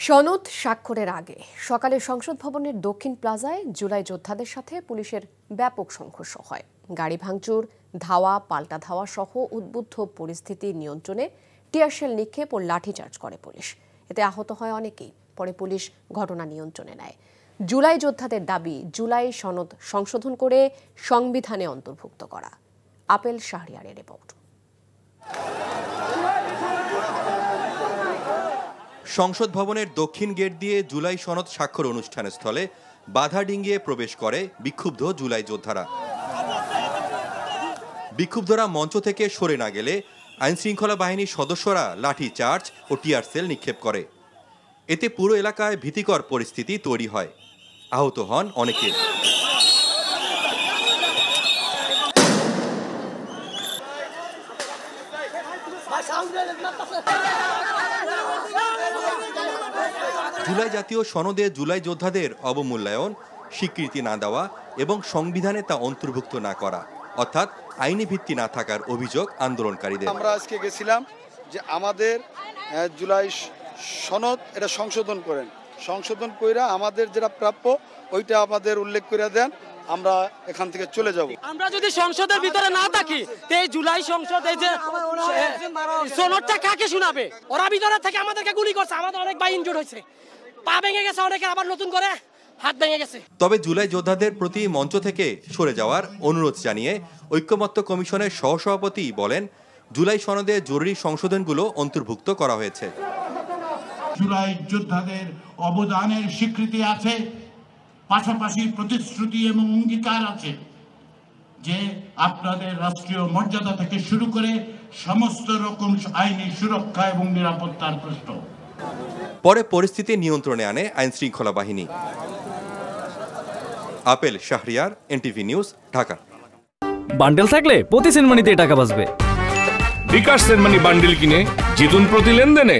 সনদ স্বাক্ষরের আগে সকালে সংসদ ভবনের দক্ষিণ প্লাজায় জুলাই যোদ্ধাদের সাথে পুলিশের ব্যাপক সংঘর্ষ হয়। গাড়ি ভাঙচুর, ধাওয়া, পাল্টা ধাওয়া সহ উদ্বুদ্ধ পরিস্থিতি নিয়ন্ত্রণে টিয়ারশেল নিক্ষেপ ও লাঠিচার্জ করে পুলিশ। এতে আহত হয় অনেকেই। পরে পুলিশ ঘটনা নিয়ন্ত্রণে নেয়। জুলাই যোদ্ধাদের দাবি, জুলাই সনদ সংশোধন করে সংবিধানে অন্তর্ভুক্ত করা। আপেল শাহরিয়ারের রিপোর্ট। সংসদ ভবনের দক্ষিণ গেট দিয়ে জুলাই সনদ স্বাক্ষর অনুষ্ঠানের স্থলে বাধা ডিঙ্গিয়ে প্রবেশ করে বিক্ষুব্ধ জুলাই যোদ্ধারা। বিক্ষুব্ধরা মঞ্চ থেকে সরে না গেলে আইনশৃঙ্খলা বাহিনীর সদস্যরা লাঠি চার্জ ও টিয়ার সেল নিক্ষেপ করে। এতে পুরো এলাকায় ভীতিকর পরিস্থিতি তৈরি হয়। আহত হন অনেকে। জুলাই জাতীয় সনদে জুলাই যোদ্ধাদের অবমূল্যায়ন, স্বীকৃতি না দেওয়া এবং সংবিধানে তা অন্তর্ভুক্ত না করা, অর্থাৎ আইনি ভিত্তি না থাকার অভিযোগ আন্দোলনকারীদের। আমরা আজকে গেছিলাম যে আমাদের জুলাই সনদ এটা সংশোধন করেন, সংশোধন কইরা আমাদের যেটা প্রাপ্য ওইটা আমাদের উল্লেখ করে দেন, আমরা এখান থেকে চলে যাব। আমরা যদি সংসদের ভিতরে না থাকি, এই জুলাই সংসদ এই যে সনদটা কাকে শোনাবে? ওরা ভিতরে থেকে আমাদেরকে গুলি করছে, আমাদের অনেক ভাই ইনজুর্ড হয়েছে, পা ভেঙে গেছে, অনেকে আবার নতুন করে হাত ভেঙে গেছে। তবে জুলাই যোদ্ধাদের প্রতি মঞ্চ থেকে সরে যাওয়ার অনুরোধ জানিয়ে ঐক্যমত্য কমিশনের সহসভাপতি বলেন, জুলাই সনদে জরুরি সংশোধনগুলো অন্তর্ভুক্ত করা হয়েছে। জুলাই যোদ্ধাদের অবদানের স্বীকৃতি আছে, পাশাপাশি প্রতিশ্রুতি এবং অঙ্গীকার আছে যে আপনাদের রাষ্ট্রীয় মর্যাদা থেকে শুরু করে সমস্ত রকম আইনি সুরক্ষা এবং নিরাপত্তার প্রশ্ন। পরে পরিস্থিতি নিয়ন্ত্রণে আনে আইনশৃঙ্খলা বাহিনী। Apple Shahriar, NTV news, Dhaka. Bundle থাকলে প্রতি সেনমানিতে টাকা বাঁচবে। বিকাশ সেনমানি বান্ডেল কিনে জিতুন প্রতি লেনদেনে।